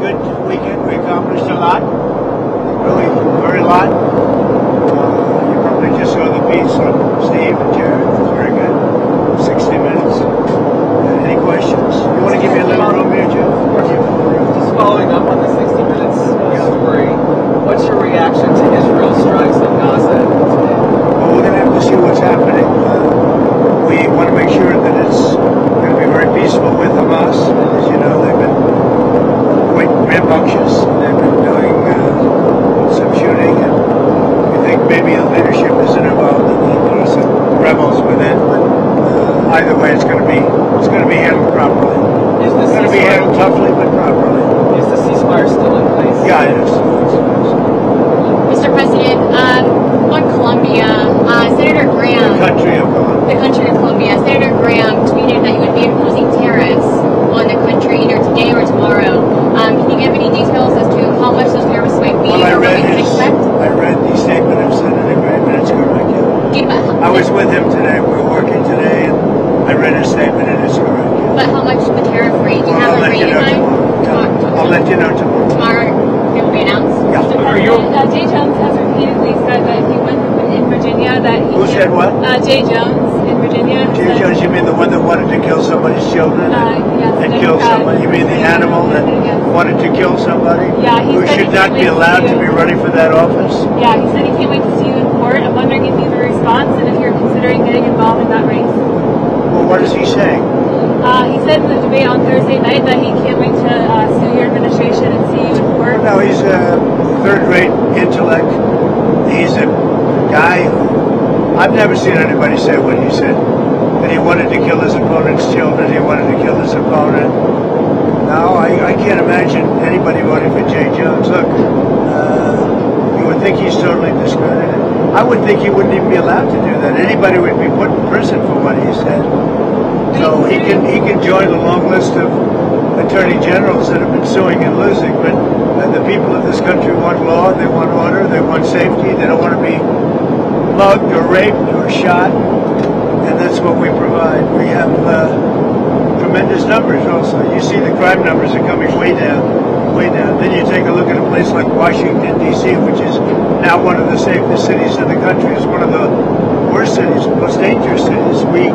good weekend. We accomplished a lot, really, very lot. You probably just saw the piece on Steve and Jared. It was very good. 60 minutes. Any questions? You want to give me a little room here, Jeff? Just following up on the 60 Minutes story, what's your reaction to Israel's strikes on Gaza today? Well, we're going to have to see what's happening. We want to make sure that it's going to be very peaceful with Hamas. As you know, they've been quite rambunctious. They've been doing some shooting, and we think maybe the leadership isn't involved in some rebels within. But either way, it's going to be handled properly. It's going to be handled toughly, but properly. Is the ceasefire still in place? Yeah, it is. Mr. President, on Colombia, Senator Graham. The country of Colombia. The country of Colombia. Senator Graham tweeted that you would be imposing tariffs on the country either today or tomorrow. Can you give any details as to how much those tariffs might be? Well, I what we can expect? read the statement of Senator Graham, and it's correct. I was with him today. We were working today, and I read his statement, and it's correct. But how much the tariff rate? Do you have a rate in mind? I'll let you know tomorrow. Tomorrow it will be announced? Yeah. Jay Jones has repeatedly said that he went in Virginia that he... Who said what? Jay Jones in Virginia. Jay Jones, you mean the one that wanted to kill somebody's children yes, and kill somebody? You mean the animal that wanted to kill somebody? Yeah, he who said should not be allowed to be running for that office? Yeah, he said he can't wait to see you in court. I'm wondering if you have a response and if you're considering getting involved in that race. Well, what is he saying? He said in the debate on Thursday night that he can't wait to sue your administration and see you in court. No, he's a third-rate intellect. He's a guy who, I've never seen anybody say what he said. That he wanted to kill his opponent's children, he wanted to kill his opponent. No, I can't imagine anybody voting for Jay Jones. Look, you would think he's totally discredited. I would think he wouldn't even be allowed to do that. Anybody would be put in prison for what he said. So he can join the long list of attorney generals that have been suing and losing. But the people of this country want law, they want order, they want safety. They don't want to be mugged or raped or shot, and that's what we provide. We have tremendous numbers also. You see the crime numbers are coming way down, way down. Then you take a look at a place like Washington, D.C., which is now one of the safest cities in the country. It's one of the worst cities, most dangerous cities. We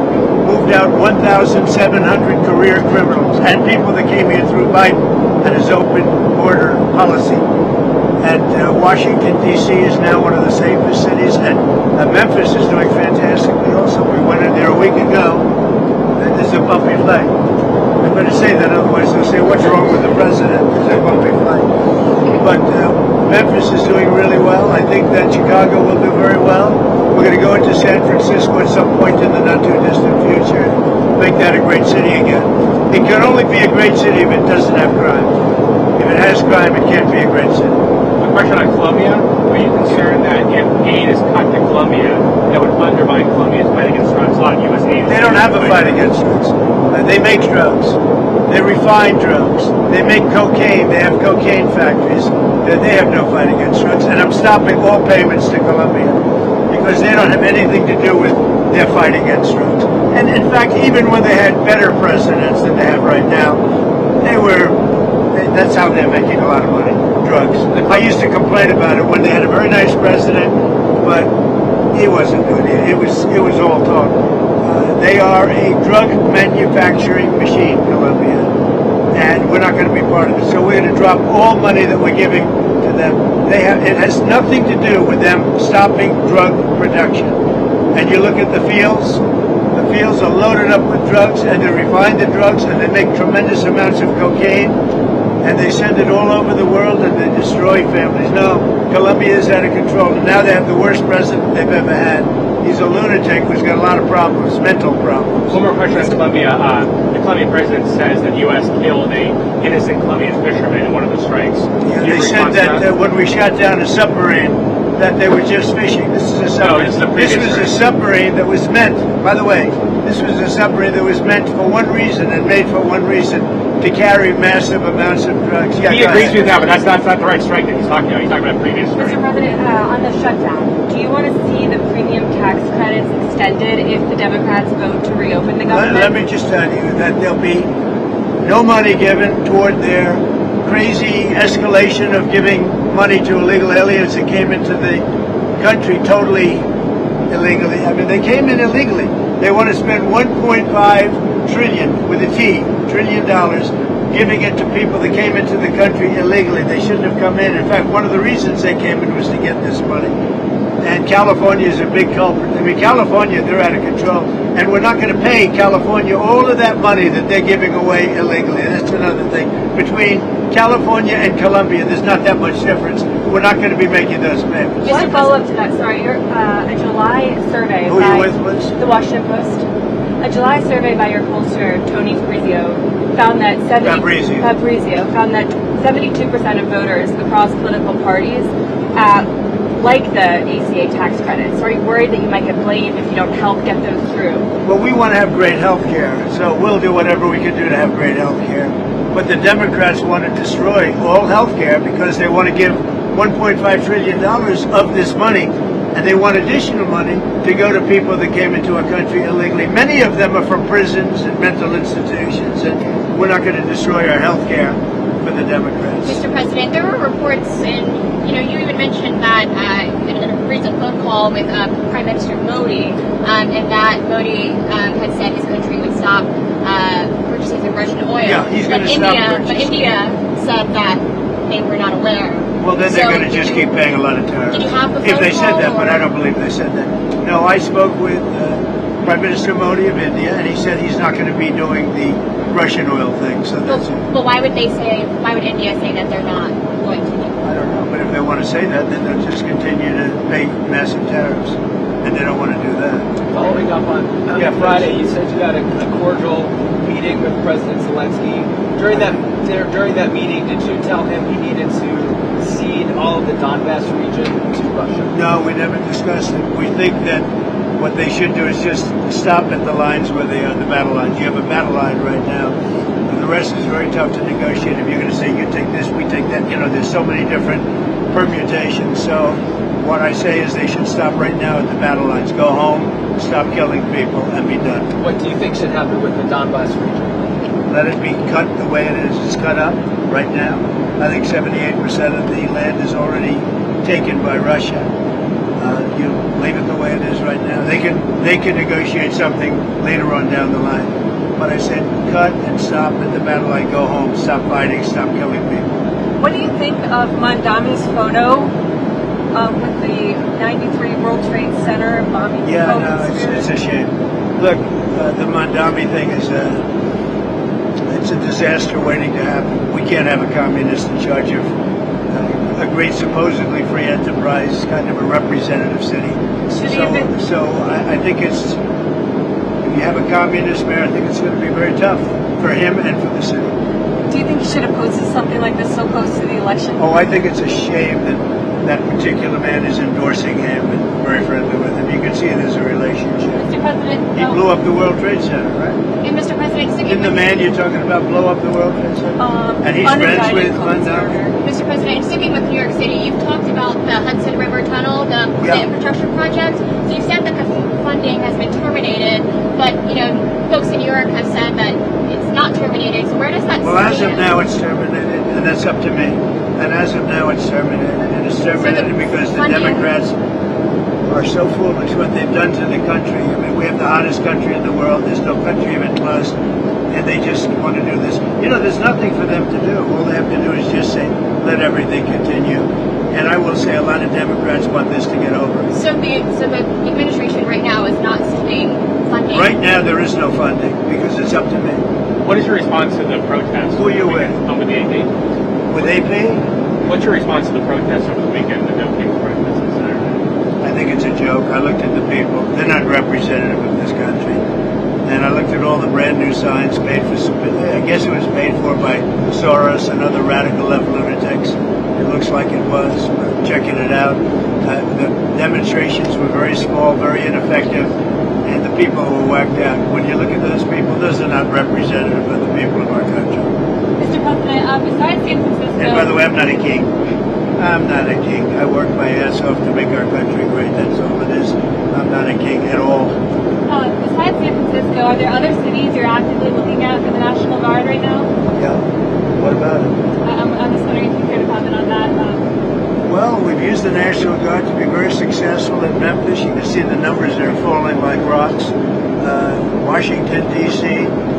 moved out 1,700 career criminals and people that came here through Biden and his open border policy. And Washington, D.C. is now one of the safest cities, and Memphis is doing fantastically also. We went in there a week ago, and there's a bumpy flight. I better say that, otherwise they'll say, what's wrong with the president? There's a bumpy flight. But Memphis is doing really well. I think that Chicago will do very well. We're going to go into San Francisco at some point in the not-too-distant future and make that a great city again. It can only be a great city if it doesn't have crime. If it has crime, it can't be a great city. A question on Colombia. Are you concerned that if aid is cut to Colombia, that would undermine Colombia's fight against drugs? A lot of U.S. aid. They don't have a fight against drugs. They make drugs. They refine drugs. They make cocaine. They have cocaine factories. They have no fight against drugs. And I'm stopping all payments to Colombia because they don't have anything to do with their fight against drugs. And in fact, even when they had better presidents than they have right now, that's how they're making a lot of money, drugs. I used to complain about it when they had a very nice president, but he wasn't good. It was all talk. They are a drug manufacturing machine, Colombia, and we're not going to be part of it. So we're going to drop all money that we're giving to them. It has nothing to do with them stopping drug production. And you look at the fields are loaded up with drugs, and they refine the drugs, and they make tremendous amounts of cocaine, and they send it all over the world, and they destroy families. No, Colombia is out of control, and now they have the worst president they've ever had. He's a lunatic who's got a lot of problems, mental problems. One more question on Colombia. The Colombian president says that the U.S. killed an innocent Colombian fisherman in one of the strikes. Yeah, they said that when we shot down a submarine, that they were just fishing. This is a submarine. This was a submarine that was meant, by the way, this was a submarine that was meant for one reason and made for one reason, to carry massive amounts of drugs. Yeah, he agrees with that, but that's not the right strike that he's talking about. He's talking about a previous strike. Mr. President, on the shutdown, do you want to see the premium tax credits extended if the Democrats vote to reopen the government? Let me just tell you that there'll be no money given toward their crazy escalation of giving money to illegal aliens that came into the country totally illegally. I mean, they came in illegally. They want to spend 1.5 trillion with a T, trillion dollars, giving it to people that came into the country illegally. They shouldn't have come in. In fact, one of the reasons they came in was to get this money. And California is a big culprit. I mean, California, they're out of control. And we're not going to pay California all of that money that they're giving away illegally. That's another thing. Between California and Colombia, there's not that much difference. We're not going to be making those payments. Just to follow up to that, sorry, a July survey Who are by you with, Liz? the Washington Post. A July survey by your pollster, Tony Fabrizio, found that 72% of voters across political parties like the ACA tax credits. Are you worried that you might get blamed if you don't help get those through? Well, we want to have great health care, so we'll do whatever we can do to have great health care. But the Democrats want to destroy all health care because they want to give $1.5 trillion of this money, and they want additional money to go to people that came into our country illegally. Many of them are from prisons and mental institutions, and we're not going to destroy our health care for the Democrats. Mr. President, there were reports, and you even mentioned that in a recent phone call with Prime Minister Modi, and that Modi had said his country would stop purchases of Russian oil. Yeah, he's going to stop purchasing. But India said that they were not aware. Well, then they're going to just keep paying a lot of tariffs. Did you have the if phone they said call, that, but or? I don't believe they said that. No, I spoke with Prime Minister Modi of India, and he said he's not going to be doing the Russian oil thing. So that's it. But why would India say that they're not going to do it? I don't know, but if they want to say that, then they'll just continue to pay massive tariffs, and they don't want to do that. Following up on Friday, you said you had a cordial meeting with President Zelensky. During that meeting, did you tell him he needed to cede all of the Donbass region to Russia? No, we never discussed it. We think that what they should do is just stop at the lines where they are, the battle lines. You have a battle line right now. And the rest is very tough to negotiate. If you're going to say, you take this, we take that, there's so many different permutations. So what I say is they should stop right now at the battle lines. Go home, stop killing people, and be done. What do you think should happen with the Donbass region? Let it be cut the way it is. It's cut up right now. I think 78% of the land is already taken by Russia. You leave it the way it is right now. They can negotiate something later on down the line. But I said cut and stop at the battle line. Go home. Stop fighting. Stop killing people. What do you think of Mamdani's photo with the 93 World Trade Center bombing? Yeah, no, it's a shame. Look, the Mamdani thing is it's a disaster waiting to happen. We can't have a communist in charge of a great, supposedly free enterprise, kind of a representative city. So I think if you have a communist mayor, I think it's going to be very tough for him and for the city. Do you think he should oppose something like this so close to the election? Oh, I think it's a shame that particular man is endorsing him and very friendly with him. You can see there's a relationship. Mr. President, He blew up the World Trade Center, right? And Mr. President, Didn't the man you're talking about blow up the World Trade Center? And he's friends with Mamdani? Mr. President, sticking with New York City, you've talked about the Hudson River Tunnel, the infrastructure project. So you said that the funding has been terminated, but folks in New York have said that it's not terminated. So where does that stand? Well, as of now, it's terminated, and that's up to me. And as of now, it's terminated, and it's terminated because the Democrats are so foolish what they've done to the country. I mean, we have the hottest country in the world. There's no country even close, and they just want to do this. There's nothing for them to do. All they have to do is just say, let everything continue. And I will say a lot of Democrats want this to get over. So the administration right now is not sending funding? Right now, there is no funding because it's up to me. What is your response to the protests? Who are you with? I'm with the AP. With AP? What's your response to the protests over the weekend, the No Kings protests on Saturday? I think it's a joke. I looked at the people. They're not representative of this country. And I looked at all the brand new signs paid for, I guess it was paid for by Soros and other radical left lunatics. It looks like it was. We're checking it out. The demonstrations were very small, very ineffective, and the people were whacked out. When you look at those people, those are not representative of the people of our country. Mr. President, besides San Francisco... And by the way, I'm not a king. I'm not a king. I work my ass off to make our country great. That's all it is. I'm not a king at all. Besides San Francisco, are there other cities you're actively looking at for the National Guard right now? Yeah. What about it? I'm National Guard to be very successful in Memphis. You can see the numbers are falling like rocks. Washington, D.C.,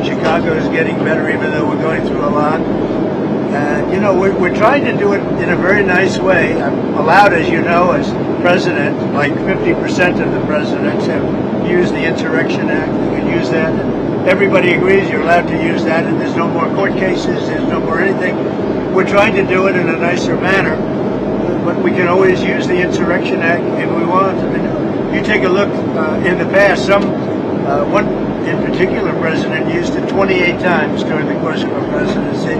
Chicago is getting better, even though we're going through a lot. And, you know, we're trying to do it in a very nice way. I'm allowed, as you know, as president, like 50% of the presidents have used the Insurrection Act. They can use that. And everybody agrees you're allowed to use that, and there's no more court cases, there's no more anything. We're trying to do it in a nicer manner, but we can always use the Insurrection Act if we want. I mean, you take a look in the past, one in particular president used it 28 times during the course of a presidency.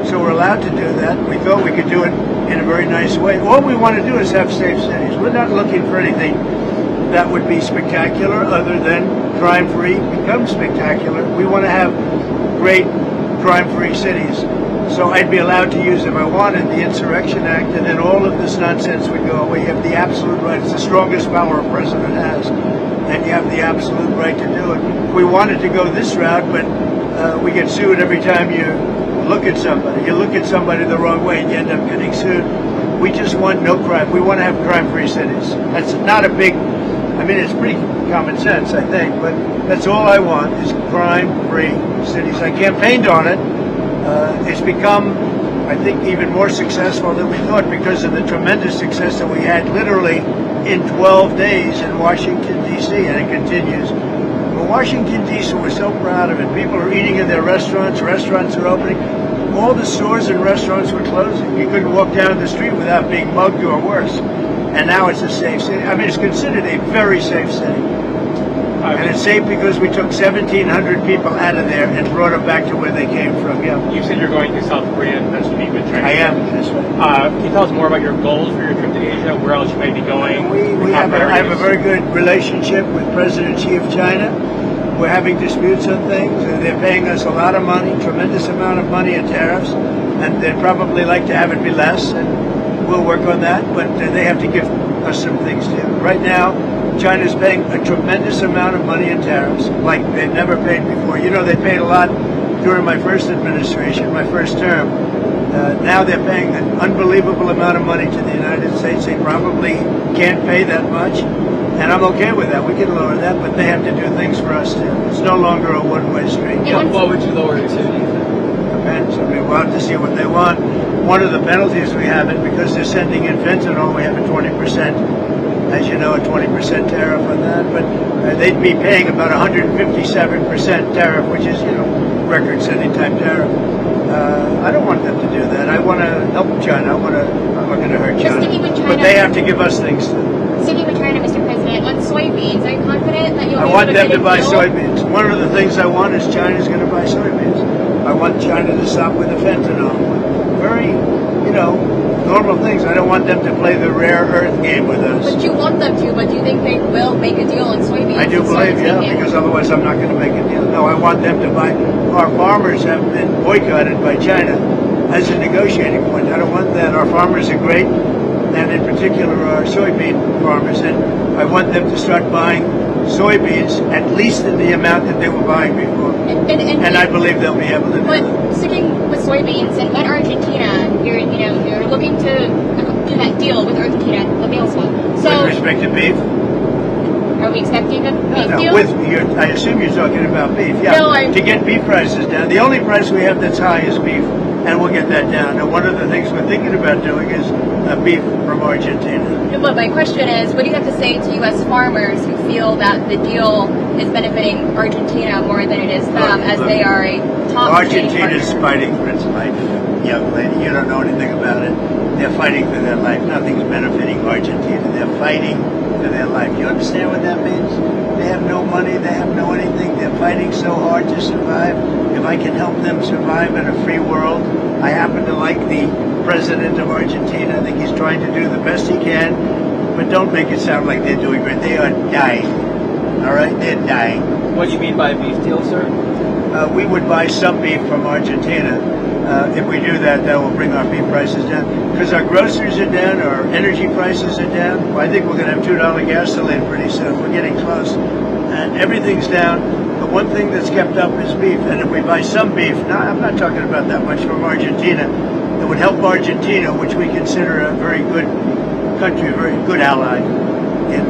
So we're allowed to do that. We thought we could do it in a very nice way. All we want to do is have safe cities. We're not looking for anything that would be spectacular other than crime-free become spectacular. We want to have great crime-free cities. So I'd be allowed to use, if I wanted, the Insurrection Act, and then all of this nonsense would go away. You have the absolute right. It's the strongest power a president has, and you have the absolute right to do it. We wanted to go this route, but we get sued every time you look at somebody. You look at somebody the wrong way, and you end up getting sued. We just want no crime. We want to have crime-free cities. That's not a big, I mean, it's pretty common sense, I think, but that's all I want is crime-free cities. I campaigned on it. It's become, I think, even more successful than we thought because of the tremendous success that we had literally in 12 days in Washington, D.C., and it continues. But Washington, D.C., we're so proud of it. People are eating in their restaurants. Restaurants are opening. All the stores and restaurants were closing. You couldn't walk down the street without being mugged or worse. And now it's a safe city. I mean, it's considered a very safe city. And it's safe because we took 1,700 people out of there and brought them back to where they came from. Yeah. You said you're going to South Korea and that's to meet with China. I am. That's right. Can you tell us more about your goals for your trip to Asia? Where else you may be going? I have a very good relationship with President Xi of China. We're having disputes on things. They're paying us a lot of money, tremendous amount of money in tariffs, and they'd probably like to have it be less, and we'll work on that, but they have to give us some things too. Right now, China's paying a tremendous amount of money in tariffs, like they've never paid before. You know, they paid a lot during my first administration, my first term. Now they're paying an unbelievable amount of money to the United States. They probably can't pay that much, and I'm okay with that. We can lower that, but they have to do things for us too. It's no longer a one-way street. What would you lower it to, do you think? Depends. I mean, we'll have to see what they want. One of the penalties we have is because they're sending in fentanyl, we have a 20%, as you know, a 20% tariff on that. But they'd be paying about 157% tariff, which is, you know, record-setting type tariff. I don't want them to do that. I want to help China. I'm not going to hurt China. But they have to give us things too. Sticking with China, Mr. President, on soybeans, are you confident that you'll I be want able to them get to a buy deal? soybeans. One of the things I want is China's going to buy soybeans. I want China to stop with the fentanyl. Very, you know, normal things. I don't want them to play the rare earth game with us. But you want them to, but do you think they will make a deal on soybeans? I do believe, yeah, because otherwise I'm not going to make a deal. No, I want them to buy. Our farmers have been boycotted by China as a negotiating point. I don't want that. Our farmers are great, and in particular our soybean farmers, and I want them to start buying soybeans at least in the amount that they were buying before. And I believe they'll be able to do that. But sticking with soybeans, and in Argentina, you're looking to do that deal with Argentina, the meal swap. So, with respect to beef? Are we expecting a beef deal? I assume you're talking about beef. Yeah. No, to get beef prices down. The only price we have that's high is beef, and we'll get that down. And one of the things we're thinking about doing is beef from Argentina. But my question is, what do you have to say to U.S. farmers who feel that the deal is benefiting Argentina more than it is them, as they are a top Argentina's fighting for its life, young lady. You don't know anything about it. They're fighting for their life. Nothing's benefiting Argentina. They're fighting for their life. You understand what that means? They have no money. They have no anything. They're fighting so hard to survive. If I can help them survive in a free world, I happen to like the president of Argentina. I think he's trying to do the best he can, but don't make it sound like they're doing great. They are dying. All right? They're dying. What do you mean by a beef deal, sir? We would buy some beef from Argentina. If we do that, that will bring our beef prices down. Because our groceries are down, our energy prices are down. Well, I think we're going to have $2 gasoline pretty soon. We're getting close. And everything's down. The one thing that's kept up is beef. And if we buy some beef, now I'm not talking about that much from Argentina, it would help Argentina, which we consider a very good country, a very good ally, and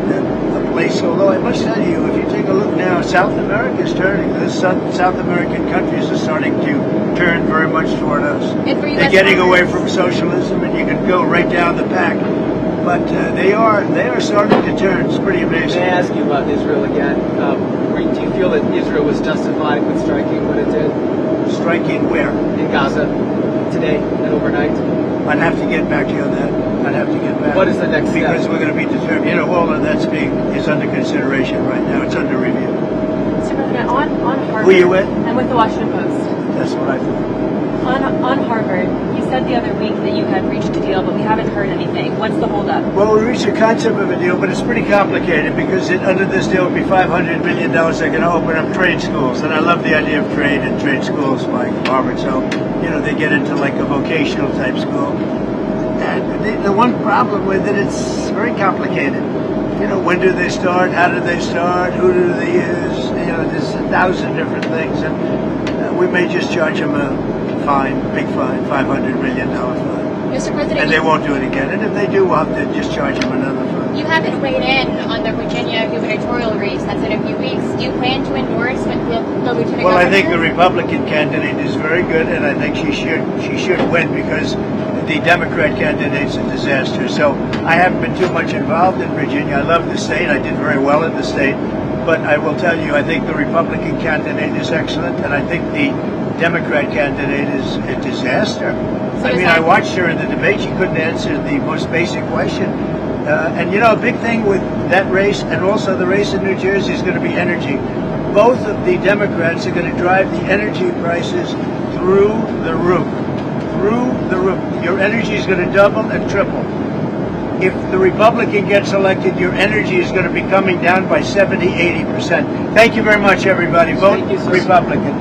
a place. Although I must tell you, if you take a look now, South America is turning. The South American countries are starting to turn very much toward us. And for you They're as getting away farmers- from socialism, and you can go right down the pack. But they are starting to turn. It's pretty May I amazing. ask you about Israel again? Do you feel that Israel was justified with striking what it did Striking where? in Gaza today and overnight? I'd have to get back to you on that. I'd have to get back. What is the next step? Because we're going to be determined. You know, all of that's is under consideration right now. It's under review. Mr. President, on Harvard. Who you with? I'm with the Washington Post. That's what I thought. On Harvard, you said the other week that you had reached a deal, but we haven't heard anything. What's the holdup? Well, we reached a concept of a deal, but it's pretty complicated because under this deal would be $500 million. They're going to open up trade schools, and I love the idea of trade and trade schools like Harvard. So, you know, they get into like a vocational type school. And the one problem with it, it's very complicated. You know, when do they start? How do they start? Who do they use? You know, there's 1,000 different things, and we may just charge them a fine, big fine, $500 million fine. Mr. President, And they won't do it again. And if they do, we'll have to just charge them another fine. you haven't weighed in on the Virginia gubernatorial race that's in a few weeks. Do you plan to endorse the lieutenant Well, governor? I think the Republican candidate is very good, and I think she should win because the Democrat candidate's a disaster. So I haven't been too much involved in Virginia. I love the state. I did very well in the state. But I will tell you, I think the Republican candidate is excellent, and I think the Democrat candidate is a disaster. I mean, I watched her in the debate. She couldn't answer the most basic question. And, you know, a big thing with that race and also the race in New Jersey is going to be energy. Both of the Democrats are going to drive the energy prices through the roof. Through the roof. Your energy is going to double and triple. If the Republican gets elected, your energy is going to be coming down by 70, 80%. Thank you very much, everybody. Vote Thank you, sir. Republican.